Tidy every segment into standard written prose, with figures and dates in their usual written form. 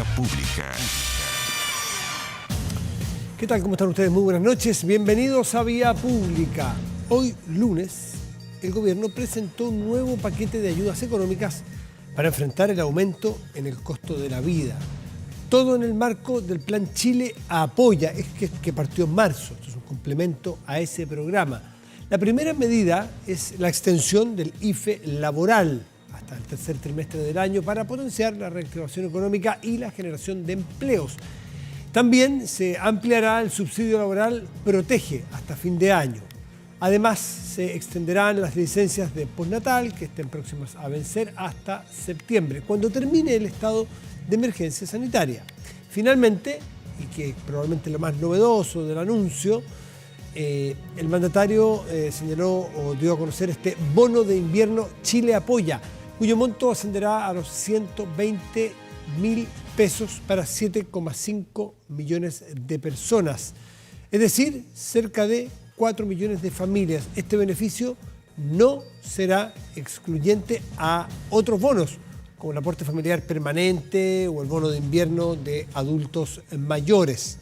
Vía Pública. ¿Qué tal? ¿Cómo están ustedes? Muy buenas noches. Bienvenidos a Vía Pública. Hoy, lunes, el gobierno presentó un nuevo paquete de ayudas económicas para enfrentar el aumento en el costo de la vida. Todo en el marco del Plan Chile Apoya, que partió en marzo. Esto es un complemento a ese programa. La primera medida es la extensión del IFE laboral hasta el tercer trimestre del año para potenciar la reactivación económica y la generación de empleos. También se ampliará el subsidio laboral Protege hasta fin de año. Además, se extenderán las licencias de postnatal que estén próximas a vencer hasta septiembre, cuando termine el estado de emergencia sanitaria. Finalmente, y que probablemente lo más novedoso del anuncio, el mandatario señaló o dio a conocer este bono de invierno Chile Apoya, cuyo monto ascenderá a los 120.000 pesos para 7,5 millones de personas, es decir, cerca de 4 millones de familias. Este beneficio no será excluyente a otros bonos, como el aporte familiar permanente o el bono de invierno de adultos mayores.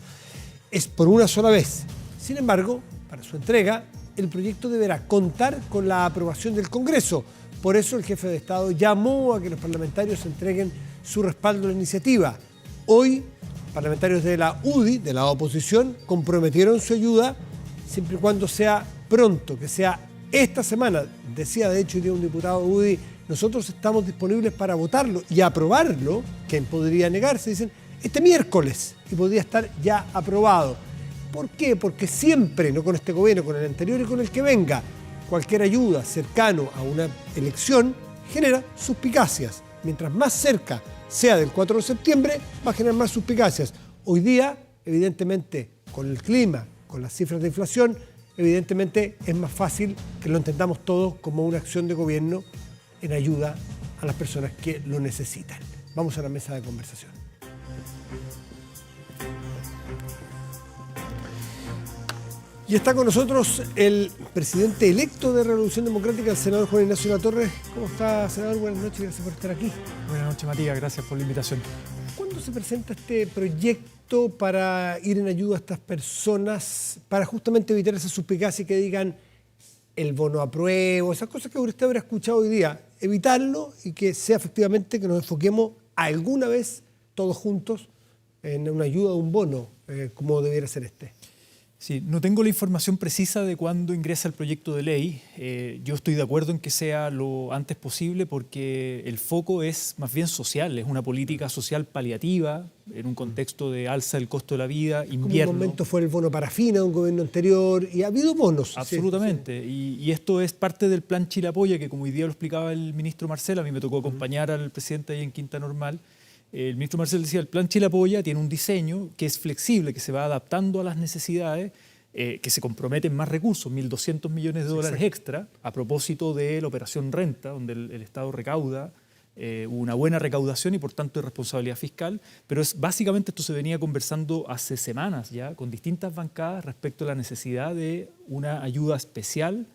Es por una sola vez. Sin embargo, para su entrega, el proyecto deberá contar con la aprobación del Congreso. Por eso el jefe de Estado llamó a que los parlamentarios entreguen su respaldo a la iniciativa. Hoy, parlamentarios de la UDI, de la oposición, comprometieron su ayuda siempre y cuando sea pronto, que sea esta semana. Decía de hecho hoy día un diputado UDI, nosotros estamos disponibles para votarlo y aprobarlo. ¿Quién podría negarse? Dicen, este miércoles, y podría estar ya aprobado. ¿Por qué? Porque siempre, no con este gobierno, con el anterior y con el que venga, cualquier ayuda cercano a una elección genera suspicacias. Mientras más cerca sea del 4 de septiembre, va a generar más suspicacias. Hoy día, evidentemente, con el clima, con las cifras de inflación, evidentemente es más fácil que lo entendamos todos como una acción de gobierno en ayuda a las personas que lo necesitan. Vamos a la mesa de conversación. Y está con nosotros el presidente electo de Revolución Democrática, el senador Juan Ignacio Latorre. ¿Cómo está, senador? Buenas noches, gracias por estar aquí. Buenas noches, Matías, gracias por la invitación. ¿Cuándo se presenta este proyecto para ir en ayuda a estas personas, para justamente evitar esa suspicacia y que digan el bono apruebo, esas cosas que usted habrá escuchado hoy día? Evitarlo y que sea efectivamente que nos enfoquemos alguna vez todos juntos en una ayuda o un bono, como debiera ser este. Sí, no tengo la información precisa de cuándo ingresa el proyecto de ley. Yo estoy de acuerdo en que sea lo antes posible porque el foco es más bien social, es una política social paliativa en un contexto de alza del costo de la vida, invierno. En un momento fue el bono parafina de un gobierno anterior y ha habido bonos. Absolutamente, sí. Y esto es parte del Plan Chile Apoya, que como hoy día lo explicaba el ministro Marcel, a mí me tocó acompañar al presidente ahí en Quinta Normal. El ministro Marcel decía, el Plan Chile Apoya tiene un diseño que es flexible, que se va adaptando a las necesidades, que se comprometen más recursos, 1.200 millones de dólares extra, a propósito de la operación renta, donde el Estado recauda, una buena recaudación y por tanto de responsabilidad fiscal, pero básicamente esto se venía conversando hace semanas ya con distintas bancadas respecto a la necesidad de una ayuda especial,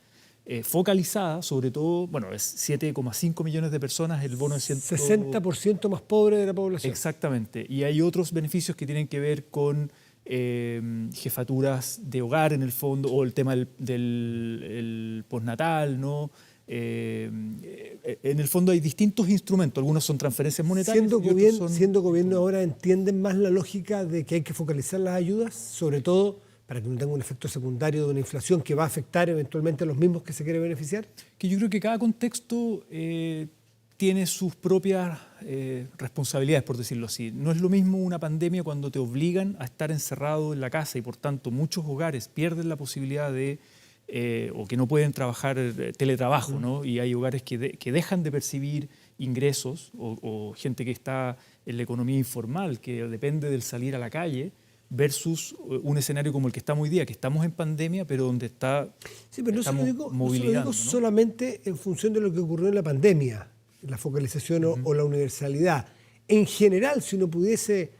focalizada, sobre todo, bueno, es 7,5 millones de personas, el bono es 60% más pobre de la población. Exactamente, y hay otros beneficios que tienen que ver con jefaturas de hogar en el fondo, o el tema del postnatal, ¿no? En el fondo hay distintos instrumentos, algunos son transferencias monetarias. Siendo gobierno ahora, ¿entienden más la lógica de que hay que focalizar las ayudas, sobre todo para que no tenga un efecto secundario de una inflación que va a afectar eventualmente a los mismos que se quiere beneficiar? Que yo creo que cada contexto tiene sus propias responsabilidades, por decirlo así. No es lo mismo una pandemia cuando te obligan a estar encerrado en la casa y por tanto muchos hogares pierden la posibilidad de, o que no pueden trabajar teletrabajo, ¿no? Y hay hogares que dejan de percibir ingresos o gente que está en la economía informal, que depende del salir a la calle, versus un escenario como el que estamos hoy día, que estamos en pandemia, pero donde sí, pero estamos movilizando. No se lo digo solamente en función de lo que ocurrió en la pandemia, la focalización o la universalidad. En general, si uno pudiese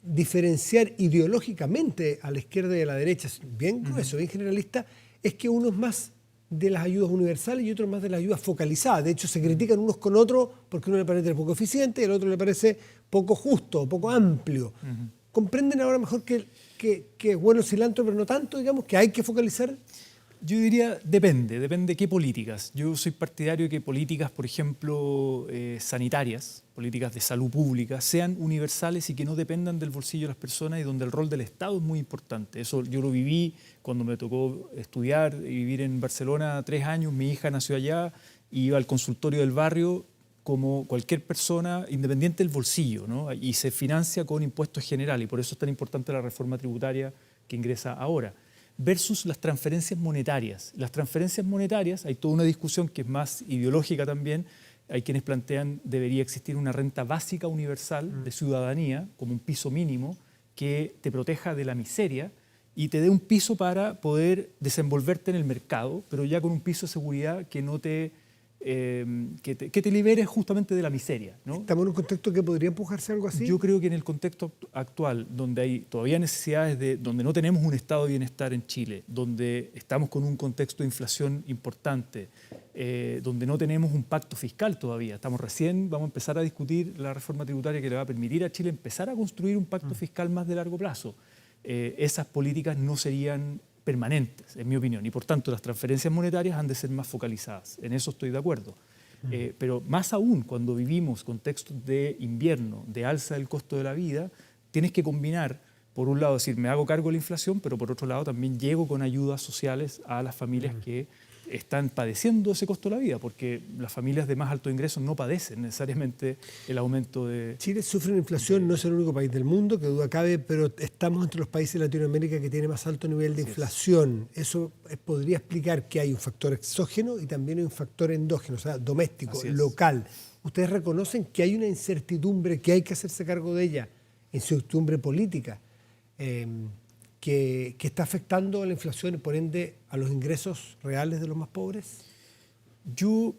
diferenciar ideológicamente a la izquierda y a la derecha, bien grueso, bien generalista, es que uno es más de las ayudas universales y otros más de las ayudas focalizadas. De hecho, se critican unos con otros porque uno le parece poco eficiente y al otro le parece poco justo, poco amplio. ¿Comprenden ahora mejor que es bueno el cilantro, pero no tanto, digamos, que hay que focalizar? Yo diría, depende de qué políticas. Yo soy partidario de que políticas, por ejemplo, sanitarias, políticas de salud pública, sean universales y que no dependan del bolsillo de las personas y donde el rol del Estado es muy importante. Eso yo lo viví cuando me tocó estudiar y vivir en Barcelona 3 años. Mi hija nació allá y iba al consultorio del barrio como cualquier persona, independiente del bolsillo, ¿no? Y se financia con impuestos generales, y por eso es tan importante la reforma tributaria que ingresa ahora. Versus las transferencias monetarias. Las transferencias monetarias, hay toda una discusión que es más ideológica también. Hay quienes plantean debería existir una renta básica universal de ciudadanía, como un piso mínimo, que te proteja de la miseria y te dé un piso para poder desenvolverte en el mercado, pero ya con un piso de seguridad que no te... que te libere justamente de la miseria, ¿no? ¿Estamos en un contexto que podría empujarse algo así? Yo creo que en el contexto actual, donde hay todavía necesidades donde no tenemos un estado de bienestar en Chile, donde estamos con un contexto de inflación importante, donde no tenemos un pacto fiscal todavía, vamos a empezar a discutir la reforma tributaria que le va a permitir a Chile empezar a construir un pacto fiscal más de largo plazo. Esas políticas no serían permanentes, en mi opinión, y por tanto las transferencias monetarias han de ser más focalizadas. En eso estoy de acuerdo. Pero más aún cuando vivimos contextos de invierno, de alza del costo de la vida, tienes que combinar, por un lado, decir, me hago cargo de la inflación, pero por otro lado también llego con ayudas sociales a las familias que están padeciendo ese costo de la vida, porque las familias de más alto ingreso no padecen necesariamente el aumento de... Chile sufre una inflación, no es el único país del mundo, que duda cabe, pero estamos entre los países de Latinoamérica que tiene más alto nivel de inflación. Eso podría explicar que hay un factor exógeno y también hay un factor endógeno, o sea, doméstico, local. ¿Ustedes reconocen que hay una incertidumbre, que hay que hacerse cargo de ella, incertidumbre política, que está afectando a la inflación y por ende a los ingresos reales de los más pobres? Yo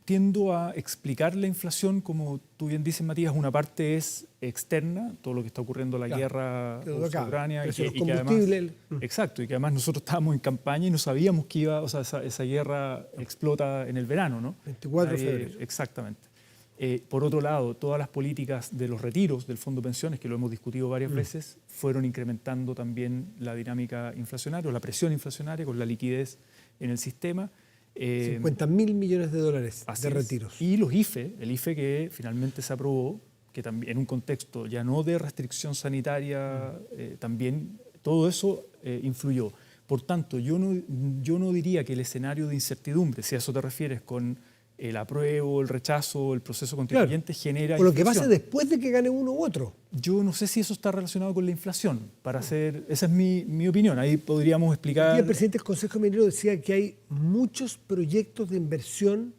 tiendo a explicar la inflación, como tú bien dices, Matías, una parte es externa, todo lo que está ocurriendo, la guerra Ucrania, y que además, exacto, y que además nosotros estábamos en campaña y no sabíamos que iba, o sea, esa guerra explota en el verano, ¿no? 24 de febrero. Exactamente. Por otro lado, todas las políticas de los retiros del Fondo de Pensiones, que lo hemos discutido varias veces, fueron incrementando también la dinámica inflacionaria o la presión inflacionaria con la liquidez en el sistema. 50.000 millones de dólares de retiros. Y los IFE, el IFE que finalmente se aprobó, que también en un contexto ya no de restricción sanitaria, también todo eso influyó. Por tanto, yo no diría que el escenario de incertidumbre, si a eso te refieres con el apruebo, el rechazo, el proceso constituyente, genera o lo que inflación. pasa después de que gane uno u otro. Yo no sé si eso está relacionado con la inflación. Esa es mi opinión. Ahí podríamos explicar... El presidente del Consejo Minero decía que hay muchos proyectos de inversión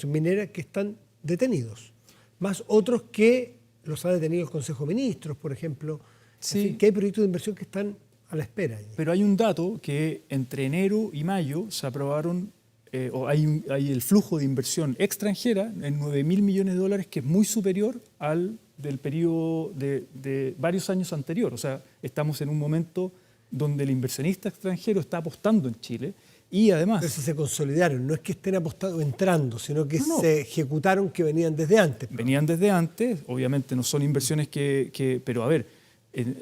minera que están detenidos, más otros que los ha detenido el Consejo de Ministros, por ejemplo. Sí. En fin, que hay proyectos de inversión que están a la espera. Pero hay un dato que entre enero y mayo se aprobaron... hay el flujo de inversión extranjera en 9.000 millones de dólares, que es muy superior al del periodo de varios años anterior. O sea, estamos en un momento donde el inversionista extranjero está apostando en Chile y además... Pero si se consolidaron, no es que estén apostando entrando, sino que se ejecutaron, que venían desde antes. Venían desde antes, obviamente no son inversiones pero a ver,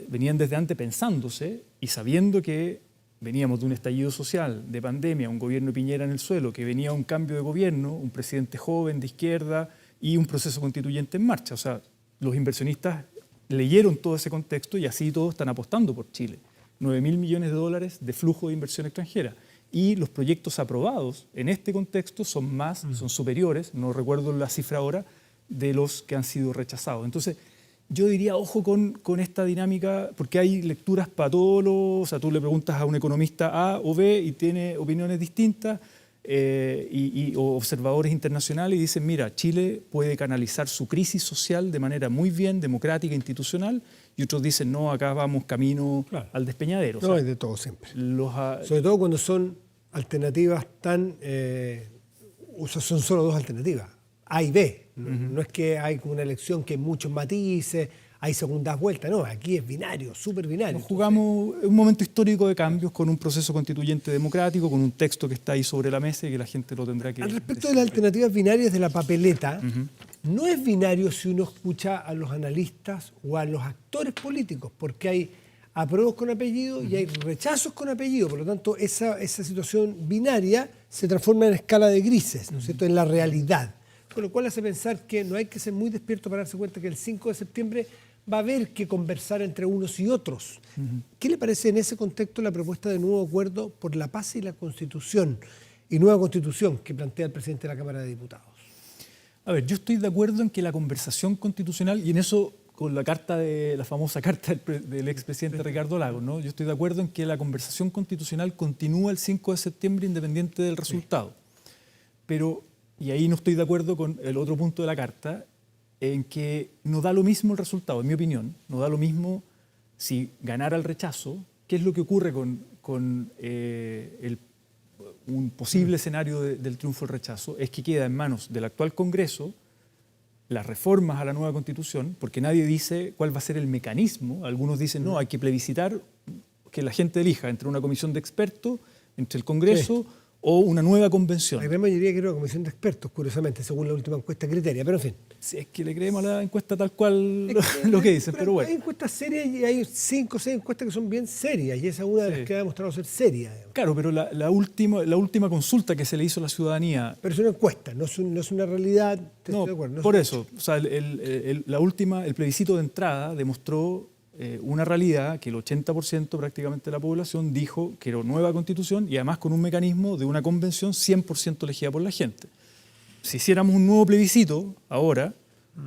venían desde antes pensándose y sabiendo que veníamos de un estallido social, de pandemia, un gobierno de Piñera en el suelo, que venía un cambio de gobierno, un presidente joven de izquierda y un proceso constituyente en marcha. O sea, los inversionistas leyeron todo ese contexto y así todos están apostando por Chile. 9.000 millones de dólares de flujo de inversión extranjera. Y los proyectos aprobados en este contexto son superiores, no recuerdo la cifra ahora, de los que han sido rechazados. Entonces, yo diría, ojo con esta dinámica, porque hay lecturas para todos o sea, tú le preguntas a un economista A o B y tiene opiniones distintas, o observadores internacionales y dicen, mira, Chile puede canalizar su crisis social de manera muy bien, democrática, institucional, y otros dicen, no, acá vamos camino al despeñadero. No, hay de todo siempre. Sobre todo cuando son alternativas son solo dos alternativas. A y B. No es que hay como una elección que hay muchos matices, hay segundas vueltas. No, aquí es binario, súper binario. Nos jugamos un momento histórico de cambios con un proceso constituyente democrático, con un texto que está ahí sobre la mesa y que la gente lo tendrá que... Al respecto de las alternativas binarias de la papeleta, no es binario si uno escucha a los analistas o a los actores políticos, porque hay apruebos con apellido y hay rechazos con apellido. Por lo tanto, esa situación binaria se transforma en escala de grises, ¿no es cierto?, en la realidad. Con lo cual hace pensar que no hay que ser muy despierto para darse cuenta que el 5 de septiembre va a haber que conversar entre unos y otros. ¿Qué le parece en ese contexto la propuesta de nuevo acuerdo por la paz y la Constitución y nueva Constitución que plantea el presidente de la Cámara de Diputados? A ver, yo estoy de acuerdo en que la conversación constitucional, y en eso con la famosa carta del expresidente Ricardo Lagos, ¿no? Yo estoy de acuerdo en que la conversación constitucional continúa el 5 de septiembre independiente del resultado. Pero, y ahí no estoy de acuerdo con el otro punto de la carta, en que no da lo mismo el resultado, en mi opinión, no da lo mismo si ganara el rechazo. ¿Qué es lo que ocurre con un posible escenario del triunfo del rechazo? Es que queda en manos del actual Congreso las reformas a la nueva Constitución, porque nadie dice cuál va a ser el mecanismo. Algunos dicen, no, hay que plebiscitar, que la gente elija entre una comisión de expertos, entre el Congreso o una nueva convención. La gran mayoría quiere una comisión de expertos, curiosamente, según la última encuesta Criteria, pero en fin. Si es que le creemos a la encuesta tal cual lo que dicen, pero bueno. Hay encuestas serias y hay 5 o 6 encuestas que son bien serias y esa es una de las que ha demostrado ser seria. Claro, pero la última consulta que se le hizo a la ciudadanía... Pero es una encuesta, no es una realidad. No, de acuerdo, por eso. O sea, el plebiscito de entrada demostró una realidad que el 80% prácticamente de la población dijo que era nueva Constitución y además con un mecanismo de una convención 100% elegida por la gente. Si hiciéramos un nuevo plebiscito ahora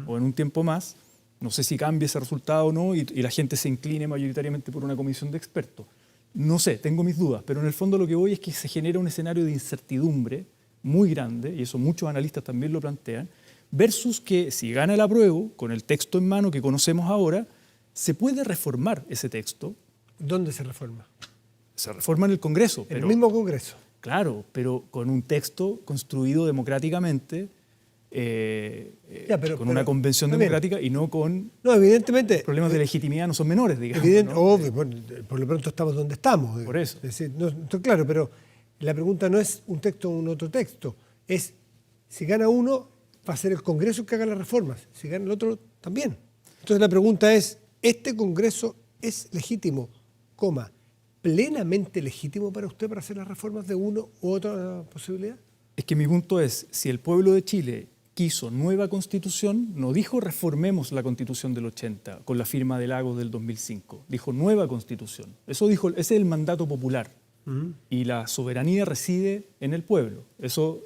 o en un tiempo más, no sé si cambie ese resultado o no y la gente se incline mayoritariamente por una comisión de expertos. No sé, tengo mis dudas, pero en el fondo lo que voy es que se genera un escenario de incertidumbre muy grande, y eso muchos analistas también lo plantean, versus que si gana el apruebo, con el texto en mano que conocemos ahora, se puede reformar ese texto. ¿Dónde se reforma? Se reforma en el Congreso. En el mismo Congreso. Claro, pero con un texto construido democráticamente, con una convención democrática y no con... No, evidentemente... Problemas de legitimidad no son menores, digamos. ¿No? Obvio, por lo pronto estamos donde estamos. Por eso. Es decir, claro, pero la pregunta no es un texto o un otro texto. Es, si gana uno, va a ser el Congreso el que haga las reformas. Si gana el otro, también. Entonces la pregunta es, ¿este Congreso es legítimo, plenamente legítimo para usted para hacer las reformas de uno u otra posibilidad? Es que mi punto es, si el pueblo de Chile quiso nueva Constitución, no dijo reformemos la Constitución del 80 con la firma de Lagos del 2005, dijo nueva Constitución. Eso dijo, ese es el mandato popular. Y la soberanía reside en el pueblo. Eso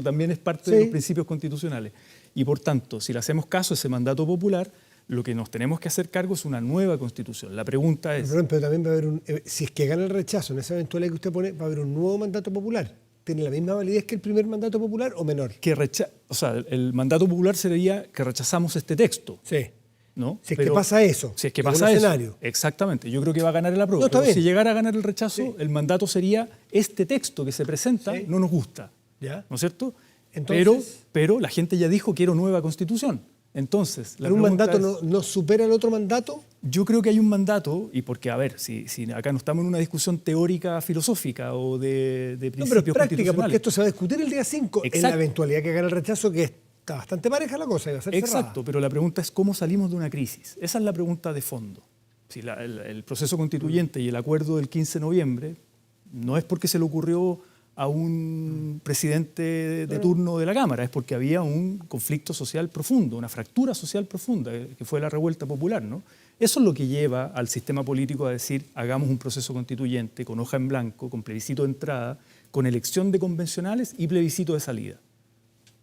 también es parte de los principios constitucionales. Y por tanto, si le hacemos caso a ese mandato popular, lo que nos tenemos que hacer cargo es una nueva Constitución. La pregunta es... Pero también va a haber si es que gana el rechazo en esa eventualidad que usted pone, va a haber un nuevo mandato popular. ¿Tiene la misma validez que el primer mandato popular o menor? O sea, el mandato popular sería que rechazamos este texto. Sí. ¿No? Si es que pasa eso. Si es que pasa eso. Escenario. Exactamente. Yo creo que va a ganar el apruebo. No, pero si llegara a ganar el rechazo, el mandato sería este texto que se presenta no nos gusta. ¿Ya? ¿No es cierto? Entonces, pero la gente ya dijo quiero nueva Constitución. Entonces, ¿pero un mandato no supera el otro mandato? Yo creo que hay un mandato, y porque, a ver, si acá no estamos en una discusión teórica, filosófica o de principios pero es práctica, porque constitucionales. esto se va a discutir el día 5, en la eventualidad que gane el rechazo, que está bastante pareja la cosa y va a ser cerrada. Exacto, pero la pregunta es cómo salimos de una crisis. Esa es la pregunta de fondo. Si el proceso constituyente y el acuerdo del 15 de noviembre no es porque se le ocurrió a un presidente de turno de la Cámara, es porque había un conflicto social profundo, una fractura social profunda, que fue la revuelta popular, ¿no? Eso es lo que lleva al sistema político a decir, hagamos un proceso constituyente con hoja en blanco, con plebiscito de entrada, con elección de convencionales y plebiscito de salida.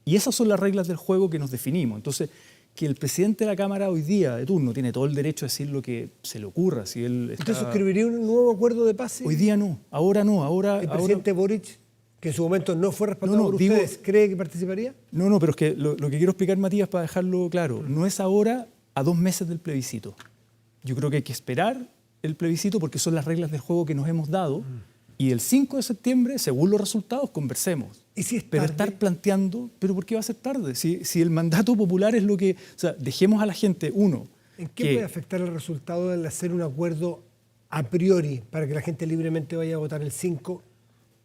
Y esas son las reglas del juego que nos definimos. Entonces, que el presidente de la Cámara hoy día de turno tiene todo el derecho a decir lo que se le ocurra. Si él está... ¿Usted suscribiría un nuevo acuerdo de paz? Hoy día no, ahora no. ¿El presidente Boric, que en su momento no fue respaldado por ustedes, cree que participaría? No, pero es que lo que quiero explicar, Matías, para dejarlo claro, no es ahora a 2 meses del plebiscito. Yo creo que hay que esperar el plebiscito porque son las reglas del juego que nos hemos dado y el 5 de septiembre, según los resultados, conversemos. ¿Y si es tarde? Pero estar planteando, ¿pero por qué va a ser tarde? Si el mandato popular es lo que... O sea, dejemos a la gente, uno, ¿En qué puede afectar el resultado del hacer un acuerdo a priori para que la gente libremente vaya a votar el 5?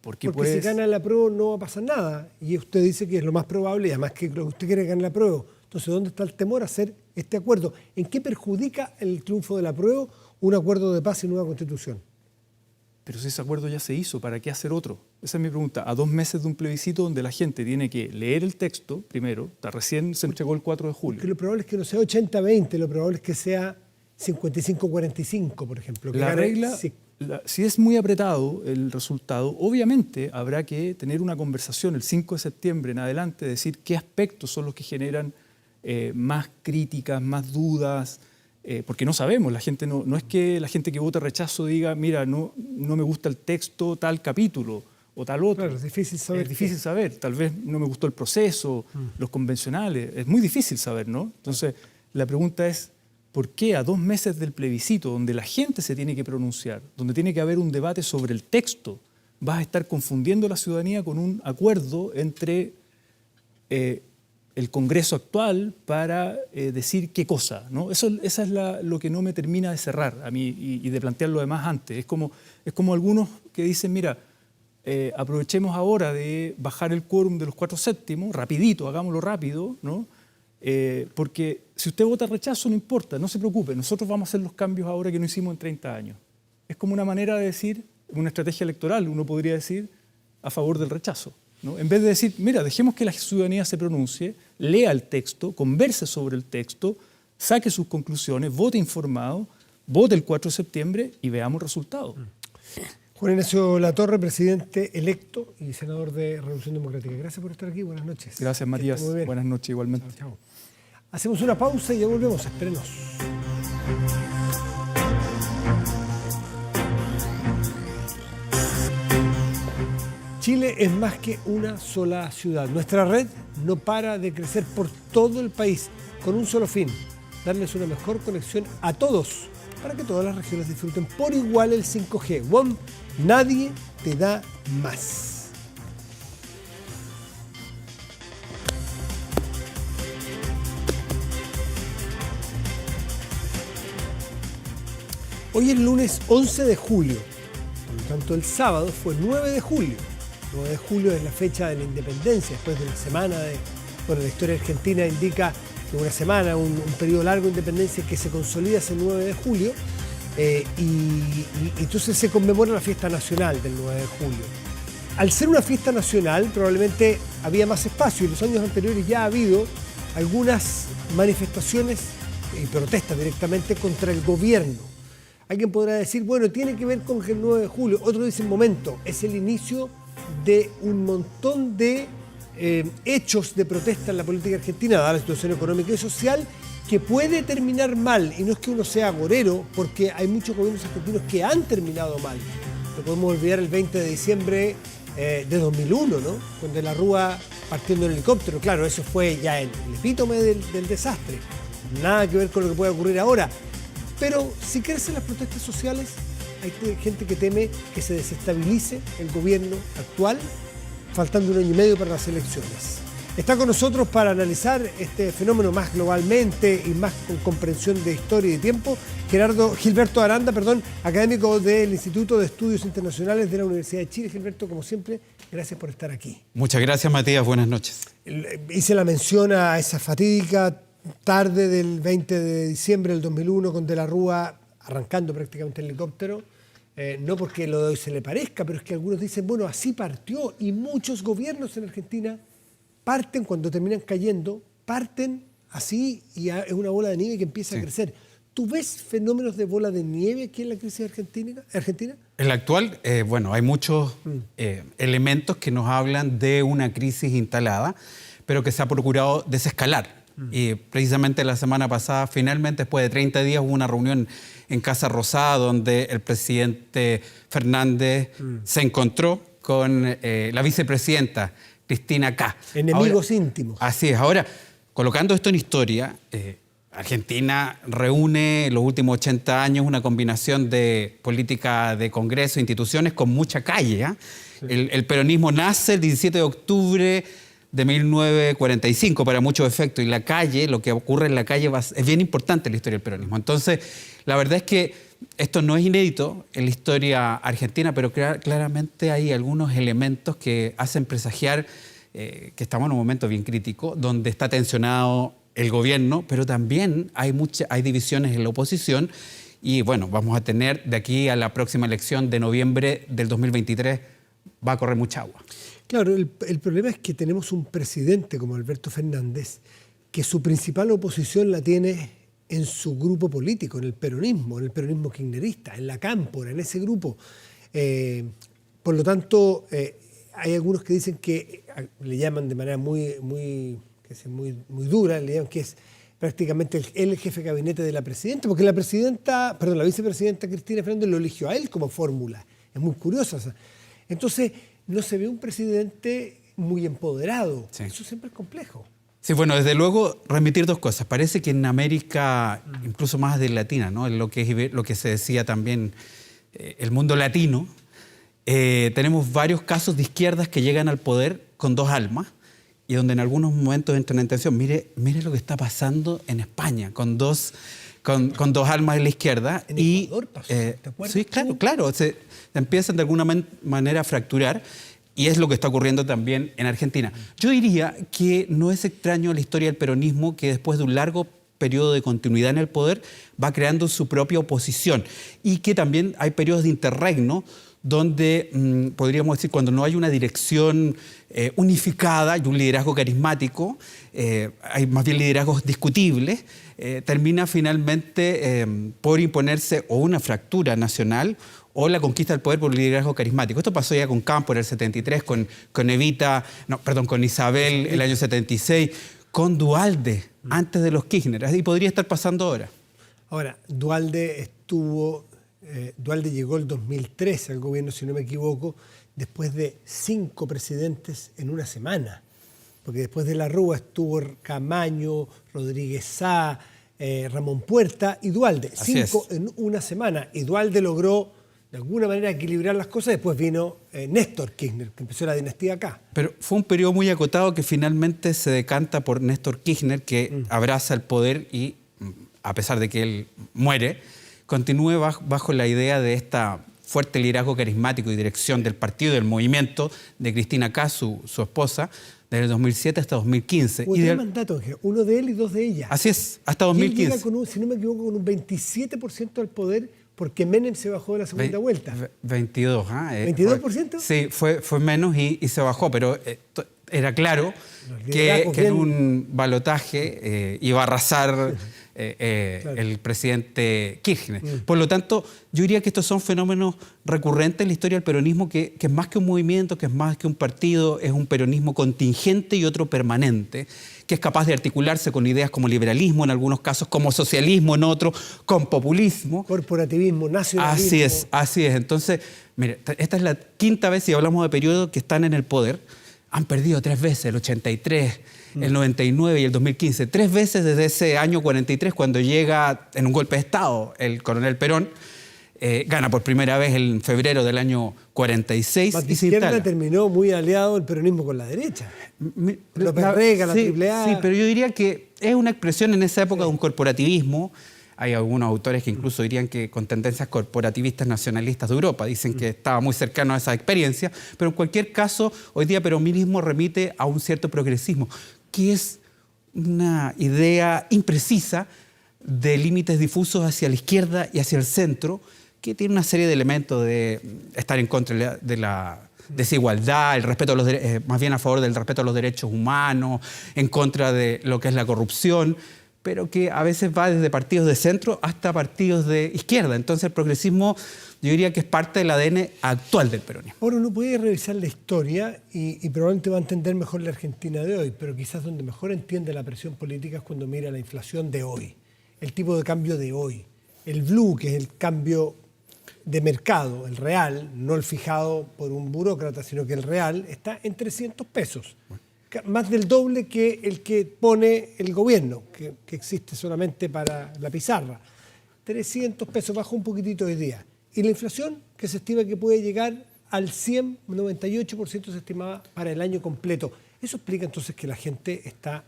Porque si gana el apruebo no va a pasar nada. Y usted dice que es lo más probable, y además que usted quiere ganar el apruebo. Entonces, ¿dónde está el temor a hacer este acuerdo? ¿En qué perjudica el triunfo del apruebo un acuerdo de paz y nueva constitución? Pero si ese acuerdo ya se hizo, ¿para qué hacer otro? Esa es mi pregunta. A 2 meses de un plebiscito donde la gente tiene que leer el texto primero, recién se entregó el 4 de julio. Porque lo probable es que no sea 80-20, lo probable es que sea 55-45, por ejemplo. Que la regla, si es muy apretado el resultado, obviamente habrá que tener una conversación el 5 de septiembre en adelante, decir qué aspectos son los que generan más críticas, más dudas, porque no sabemos, la gente no es que la gente que vota rechazo diga, mira, no me gusta el texto, tal capítulo o tal otro. Claro, es difícil saber. Es difícil saber, tal vez no me gustó el proceso, los convencionales, es muy difícil saber, ¿no? Entonces, la pregunta es, ¿por qué a 2 meses del plebiscito, donde la gente se tiene que pronunciar, donde tiene que haber un debate sobre el texto, vas a estar confundiendo a la ciudadanía con un acuerdo entre el Congreso actual para decir qué cosa, ¿no? Esa es lo que no me termina de cerrar a mí y de plantear lo demás antes. Es como algunos que dicen, mira, aprovechemos ahora de bajar el quórum de los 4/7, rapidito, hagámoslo rápido, ¿no? Porque si usted vota rechazo, no importa, no se preocupe, nosotros vamos a hacer los cambios ahora que no hicimos en 30 años. Es como una manera de decir, una estrategia electoral, uno podría decir, a favor del rechazo, ¿no? En vez de decir, mira, dejemos que la ciudadanía se pronuncie, lea el texto, converse sobre el texto, saque sus conclusiones, vote informado, vote el 4 de septiembre y veamos el resultado. Juan Ignacio Latorre, presidente electo y senador de Revolución Democrática. Gracias por estar aquí, buenas noches. Gracias, Matías. Buenas noches igualmente. Chao, chao. Hacemos una pausa y ya volvemos, espérenos. Chile es más que una sola ciudad. Nuestra red no para de crecer por todo el país con un solo fin, darles una mejor conexión a todos para que todas las regiones disfruten por igual el 5G. WOM, nadie te da más. Hoy es lunes 11 de julio, por lo tanto el sábado fue 9 de julio. 9 de julio es la fecha de la independencia, después de una semana la historia argentina indica que una semana, un periodo largo de independencia que se consolida ese 9 de julio y entonces se conmemora la fiesta nacional del 9 de julio. Al ser una fiesta nacional probablemente había más espacio y los años anteriores ya ha habido algunas manifestaciones y protestas directamente contra el gobierno. Alguien podrá decir, bueno, tiene que ver con el 9 de julio. Otro dice, momento, es el inicio de un montón de hechos de protesta en la política argentina, dada la situación económica y social, que puede terminar mal. Y no es que uno sea agorero, porque hay muchos gobiernos argentinos que han terminado mal. No podemos olvidar el 20 de diciembre de 2001, ¿no? Con De la Rúa partiendo en helicóptero. Claro, eso fue ya el epítome del desastre. Nada que ver con lo que puede ocurrir ahora. Pero si crecen las protestas sociales, hay gente que teme que se desestabilice el gobierno actual, faltando 1 año y medio para las elecciones. Está con nosotros para analizar este fenómeno más globalmente y más con comprensión de historia y de tiempo, Gilberto Aranda, académico del Instituto de Estudios Internacionales de la Universidad de Chile. Gilberto, como siempre, gracias por estar aquí. Muchas gracias, Matías. Buenas noches. Hice la mención a esa fatídica tarde del 20 de diciembre del 2001 con De la Rúa arrancando prácticamente el helicóptero. No porque lo de hoy se le parezca, pero es que algunos dicen, bueno, así partió. Y muchos gobiernos en Argentina parten cuando terminan cayendo, parten así y es una bola de nieve que empieza a crecer. ¿Tú ves fenómenos de bola de nieve aquí en la crisis argentina? En la actual, hay muchos elementos que nos hablan de una crisis instalada, pero que se ha procurado desescalar. Y precisamente la semana pasada, finalmente, después de 30 días, hubo una reunión en Casa Rosada donde el presidente Fernández se encontró con la vicepresidenta Cristina K. Enemigos íntimos. Así es. Ahora, colocando esto en historia, Argentina reúne en los últimos 80 años una combinación de política de Congreso e instituciones con mucha calle. Sí. El peronismo nace el 17 de octubre de 1945 para muchos efectos, y la calle, lo que ocurre en la calle es bien importante en la historia del peronismo. Entonces, la verdad es que esto no es inédito en la historia argentina, pero claramente hay algunos elementos que hacen presagiar que estamos en un momento bien crítico, donde está tensionado el gobierno, pero también hay divisiones en la oposición. Y bueno, vamos a tener de aquí a la próxima elección de noviembre del 2023, va a correr mucha agua. Claro, el problema es que tenemos un presidente como Alberto Fernández que su principal oposición la tiene en su grupo político, en el peronismo kirchnerista, en la cámpora, en ese grupo. Por lo tanto, hay algunos que dicen que le llaman de manera muy dura, le llaman que es prácticamente el jefe de gabinete de la presidenta, porque la vicepresidenta Cristina Fernández lo eligió a él como fórmula. Es muy curiosa. Entonces, no se ve un presidente muy empoderado. Sí. Eso siempre es complejo. Sí, bueno, desde luego remitir dos cosas. Parece que en América, incluso más de latina, ¿no? Lo que se decía también, el mundo latino, tenemos varios casos de izquierdas que llegan al poder con dos almas y donde en algunos momentos entran en tensión. Mire lo que está pasando en España con dos almas en la izquierda. En Ecuador pasó, ¿te acuerdas? Sí, claro. Se empiezan de alguna manera a fracturar. Y es lo que está ocurriendo también en Argentina. Yo diría que no es extraño la historia del peronismo que después de un largo periodo de continuidad en el poder va creando su propia oposición y que también hay periodos de interregno donde podríamos decir cuando no hay una dirección unificada y un liderazgo carismático, hay más bien liderazgos discutibles, termina finalmente por imponerse o una fractura nacional o la conquista del poder por el liderazgo carismático. Esto pasó ya con Cámpora el 73, con Isabel el año 76, con Duhalde antes de los Kirchner, y podría estar pasando ahora. Ahora, Duhalde llegó el 2013 al gobierno, si no me equivoco, después de 5 presidentes en una semana. Porque después de la Rúa estuvo Camaño, Rodríguez Sá, Ramón Puerta y Duhalde. 5 en una semana. Y Duhalde logró de alguna manera equilibrar las cosas. Después vino Néstor Kirchner, que empezó la dinastía acá. Pero fue un periodo muy acotado que finalmente se decanta por Néstor Kirchner, que abraza el poder y, a pesar de que él muere, continúe bajo la idea de esta fuerte liderazgo carismático y dirección del partido y del movimiento de Cristina Kast, su esposa, desde el 2007 hasta 2015. Hubo 3 mandatos, uno de él y 2 de ella. Así es, hasta 2015. Y él llega si no me equivoco, con un 27% del poder, porque Menem se bajó de la segunda vuelta. 22, ¿22%? Sí, fue menos y se bajó, pero era claro que en un balotaje iba a arrasar claro, el presidente Kirchner. Por lo tanto, yo diría que estos son fenómenos recurrentes en la historia del peronismo, que es más que un movimiento, que es más que un partido, es un peronismo contingente y otro permanente, que es capaz de articularse con ideas como liberalismo en algunos casos, como socialismo en otros, con populismo. Corporativismo, nacionalismo. Así es. Entonces, mire, esta es la 5ª vez, si hablamos de periodos que están en el poder. Han perdido 3 veces, el 83, el 99 y el 2015. 3 veces desde ese año 43, cuando llega en un golpe de Estado el coronel Perón, gana por primera vez en febrero del año 46. La izquierda terminó muy aliado el peronismo con la derecha. López Rega, la AAA. Sí, pero yo diría que es una expresión en esa época de un corporativismo. Hay algunos autores que incluso dirían que con tendencias corporativistas nacionalistas de Europa. Dicen que estaba muy cercano a esa experiencia. Pero en cualquier caso, hoy día peronismo remite a un cierto progresismo, que es una idea imprecisa de límites difusos hacia la izquierda y hacia el centro, que tiene una serie de elementos de estar en contra de la desigualdad, el respeto a los más bien a favor del respeto a los derechos humanos, en contra de lo que es la corrupción, pero que a veces va desde partidos de centro hasta partidos de izquierda. Entonces el progresismo, yo diría que es parte del ADN actual del peronismo. Ahora uno puede revisar la historia y probablemente va a entender mejor la Argentina de hoy, pero quizás donde mejor entiende la presión política es cuando mira la inflación de hoy, el tipo de cambio de hoy, el blue, que es el cambio de mercado, el real, no el fijado por un burócrata, sino que el real está en 300 pesos. Más del doble que el que pone el gobierno, que existe solamente para la pizarra. 300 pesos, bajó un poquitito hoy día. Y la inflación, que se estima que puede llegar al 98% se estimaba para el año completo. Eso explica entonces que la gente está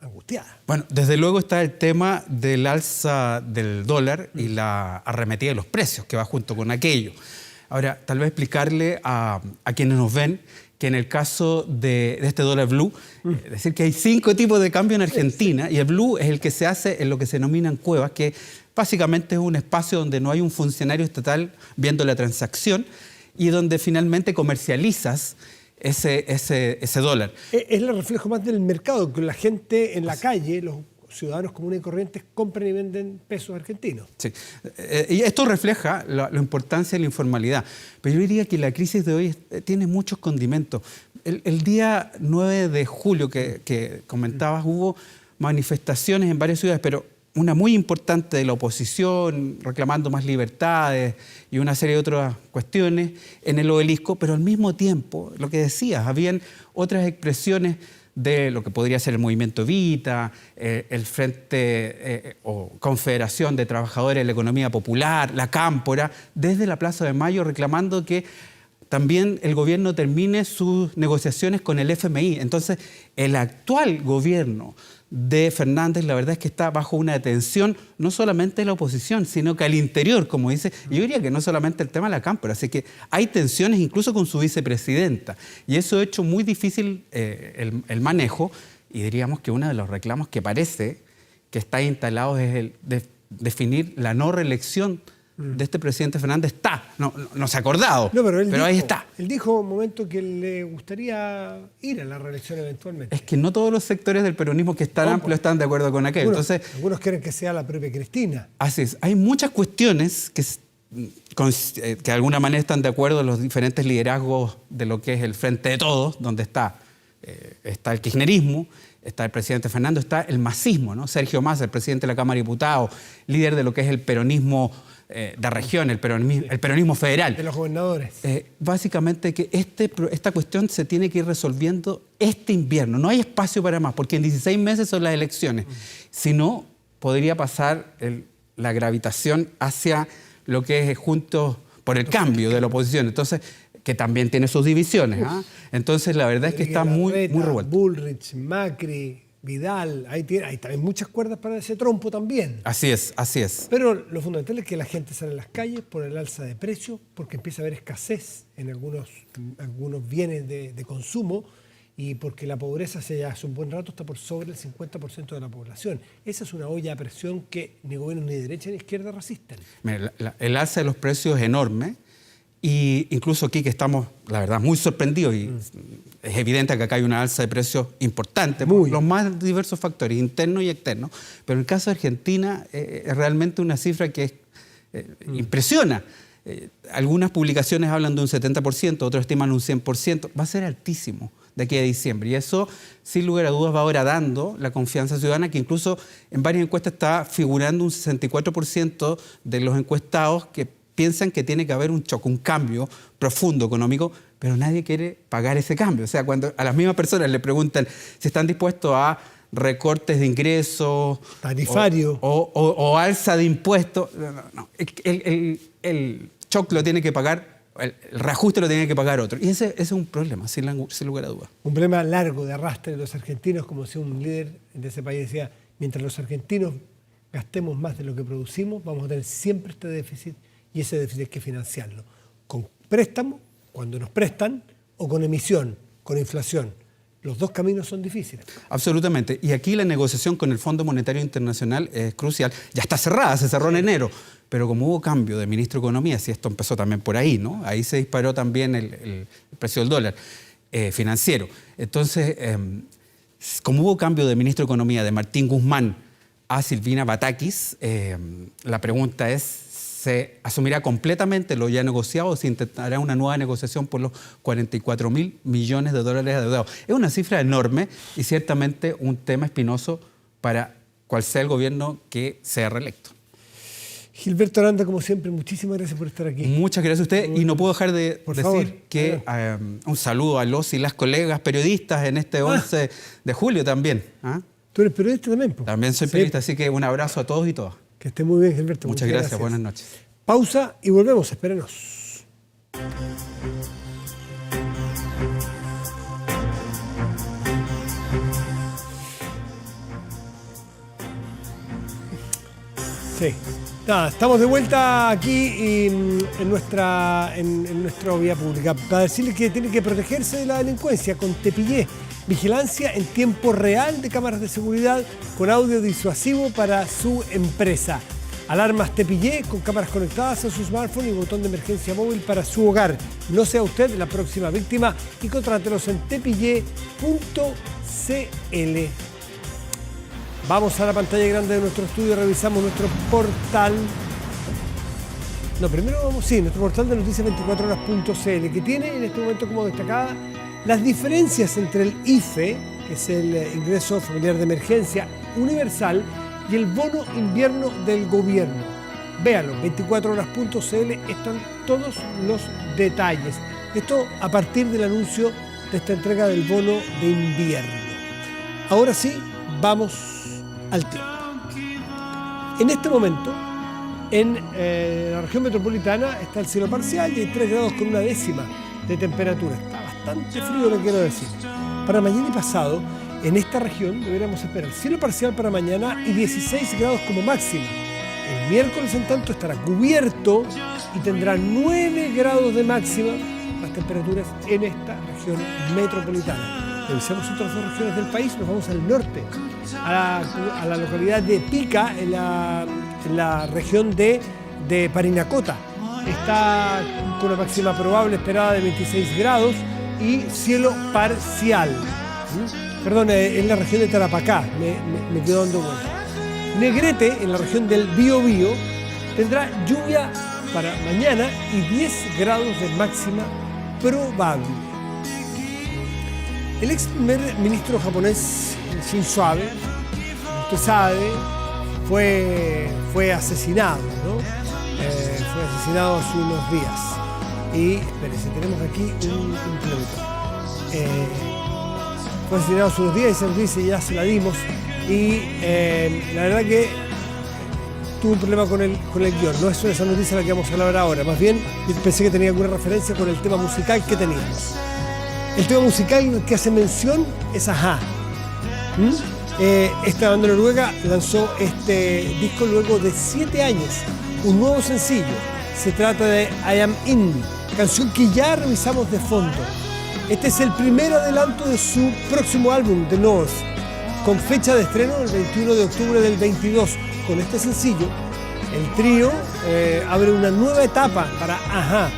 angustiada. Bueno, desde luego está el tema del alza del dólar y la arremetida de los precios que va junto con aquello. Ahora, tal vez explicarle a quienes nos ven que en el caso de este dólar blue, es decir, que hay 5 tipos de cambio en Argentina y el blue es el que se hace en lo que se denominan cuevas, que básicamente es un espacio donde no hay un funcionario estatal viendo la transacción y donde finalmente comercializas ese dólar. Es el reflejo más del mercado, que la gente en la calle, los ciudadanos comunes y corrientes, compran y venden pesos argentinos. Sí. Y esto refleja la importancia de la informalidad. Pero yo diría que la crisis de hoy tiene muchos condimentos. El día 9 de julio que comentabas, hubo manifestaciones en varias ciudades, pero una muy importante de la oposición, reclamando más libertades y una serie de otras cuestiones en el Obelisco, pero al mismo tiempo, lo que decías, habían otras expresiones de lo que podría ser el movimiento Evita, el Frente o Confederación de Trabajadores de la Economía Popular, la Cámpora, desde la Plaza de Mayo reclamando que también el gobierno termine sus negociaciones con el FMI. Entonces, el actual gobierno de Fernández, la verdad es que está bajo una tensión no solamente de la oposición, sino que al interior, como dice, yo diría que no solamente el tema de la Cámpora, así que hay tensiones incluso con su vicepresidenta, y eso ha hecho muy difícil el manejo, y diríamos que uno de los reclamos que parece que está instalado es el de definir la no reelección de este presidente Fernández. No se ha acordado, pero ahí está. Él dijo un momento que le gustaría ir a la reelección eventualmente. Es que no todos los sectores del peronismo que es tan amplio están de acuerdo con aquello. Algunos quieren que sea la propia Cristina. Así es. Hay muchas cuestiones que de alguna manera están de acuerdo los diferentes liderazgos de lo que es el Frente de Todos, donde está el kirchnerismo, está el presidente Fernando, está el masismo, ¿no? Sergio Massa, el presidente de la Cámara de Diputados, líder de lo que es el peronismo de región, el peronismo federal. De los gobernadores. Básicamente que esta cuestión se tiene que ir resolviendo este invierno. No hay espacio para más, porque en 16 meses son las elecciones. Si no, podría pasar la gravitación hacia lo que es Juntos por el Cambio de la oposición. Entonces, que también tiene sus divisiones. Entonces, la verdad es que está muy revuelto. Bullrich, Macri, Vidal, hay también muchas cuerdas para ese trompo también. Así es. Pero lo fundamental es que la gente sale a las calles por el alza de precios, porque empieza a haber escasez en algunos bienes de consumo y porque la pobreza ya hace un buen rato está por sobre el 50% de la población. Esa es una olla a presión que ni gobiernos ni derecha ni izquierda resisten. Mira, el alza de los precios es enorme. Y incluso aquí que estamos, la verdad, muy sorprendidos y es evidente que acá hay una alza de precios importante por los más diversos factores, internos y externos. Pero en el caso de Argentina es realmente una cifra que impresiona. Algunas publicaciones hablan de un 70%, otros estiman un 100%. Va a ser altísimo de aquí a diciembre. Y eso, sin lugar a dudas, va ahora dando la confianza ciudadana, que incluso en varias encuestas está figurando un 64% de los encuestados que piensan que tiene que haber un choque, un cambio profundo económico, pero nadie quiere pagar ese cambio. O sea, cuando a las mismas personas le preguntan si están dispuestos a recortes de ingresos, tarifario o alza de impuestos, no. El shock lo tiene que pagar, el reajuste lo tiene que pagar otro. Y ese es un problema, sin lugar a dudas. Un problema largo de arrastre de los argentinos, como decía un líder de ese país, decía, mientras los argentinos gastemos más de lo que producimos, vamos a tener siempre este déficit. Y ese déficit hay que financiarlo con préstamo, cuando nos prestan, o con emisión, con inflación. Los dos caminos son difíciles. Absolutamente. Y aquí la negociación con el Fondo Monetario Internacional es crucial. Ya está cerrada, se cerró en enero. Pero como hubo cambio de ministro de Economía, si esto empezó también por ahí, ¿no? Ahí se disparó también el precio del dólar financiero. Entonces, como hubo cambio de ministro de Economía de Martín Guzmán a Silvina Batakis, la pregunta es, ¿se asumirá completamente lo ya negociado o se intentará una nueva negociación por los 44.000 millones de dólares adeudados? Es una cifra enorme y ciertamente un tema espinoso para cual sea el gobierno que sea reelecto. Gilberto Aranda, como siempre, muchísimas gracias por estar aquí. Muchas gracias a usted y no puedo dejar de decir que un saludo a los y las colegas periodistas en este 11 de julio también. ¿Tú eres periodista también? También soy periodista, así que un abrazo a todos y todas. Que esté muy bien, Gilberto. Muchas gracias. Buenas noches. Pausa y volvemos, espérenos. Sí. Nada, estamos de vuelta aquí en nuestra vía pública para decirles que tienen que protegerse de la delincuencia con Tepillé. Vigilancia en tiempo real de cámaras de seguridad con audio disuasivo para su empresa. Alarmas Tepillé con cámaras conectadas a su smartphone y botón de emergencia móvil para su hogar. No sea usted la próxima víctima y contrátelos en tepillé.cl. Vamos a la pantalla grande de nuestro estudio, revisamos nuestro portal. No, primero nuestro portal de noticias24horas.cl, que tiene en este momento como destacada las diferencias entre el IFE, que es el ingreso familiar de emergencia universal, y el bono invierno del gobierno. Véanlo, 24horas.cl están todos los detalles. Esto a partir del anuncio de esta entrega del bono de invierno. Ahora sí, vamos al tiempo. En este momento, en la región metropolitana está el cielo parcial y hay 3 grados con 1/10 de temperatura. Está bastante frío, le quiero decir. Para mañana y pasado, en esta región deberíamos esperar cielo parcial para mañana y 16 grados como máxima. El miércoles, en tanto, estará cubierto y tendrá 9 grados de máxima las temperaturas en esta región metropolitana. Revisamos otras 2 regiones del país, nos vamos al norte, a la localidad de Pica, en la región de Parinacota. Está con una máxima probable esperada de 26 grados y cielo parcial. Perdón, en la región de Tarapacá, me quedo dando vuelta. Negrete, en la región del Biobío, tendrá lluvia para mañana y 10 grados de máxima probable. El ex primer ministro japonés Shinzo Abe, usted sabe, fue asesinado, ¿no? Fue asesinado hace unos días. Y, espérense, tenemos aquí un complemento. Fue asesinado hace unos días y se nos dice, ya se la dimos. Y la verdad que tuvo un problema con el guión. No es esa noticia la que vamos a hablar ahora. Más bien, pensé que tenía alguna referencia con el tema musical que teníamos. El tema musical que hace mención es Ajá. Esta banda noruega lanzó este disco luego de 7 años, un nuevo sencillo. Se trata de I Am In, canción que ya revisamos de fondo. Este es el primer adelanto de su próximo álbum, The North, con fecha de estreno el 21 de octubre del 22. Con este sencillo, el trío abre una nueva etapa para Ajá.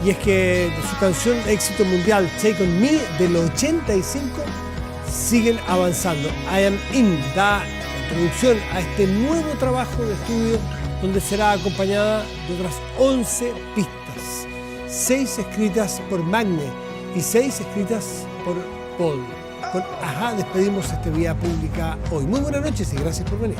Y es que su canción de éxito mundial, Take On Me, del 85, siguen avanzando. I Am In da la introducción a este nuevo trabajo de estudio donde será acompañada de otras 11 pistas, 6 escritas por Magne y 6 escritas por Paul. Con Ajá despedimos esta vía pública hoy. Muy buenas noches y gracias por venir.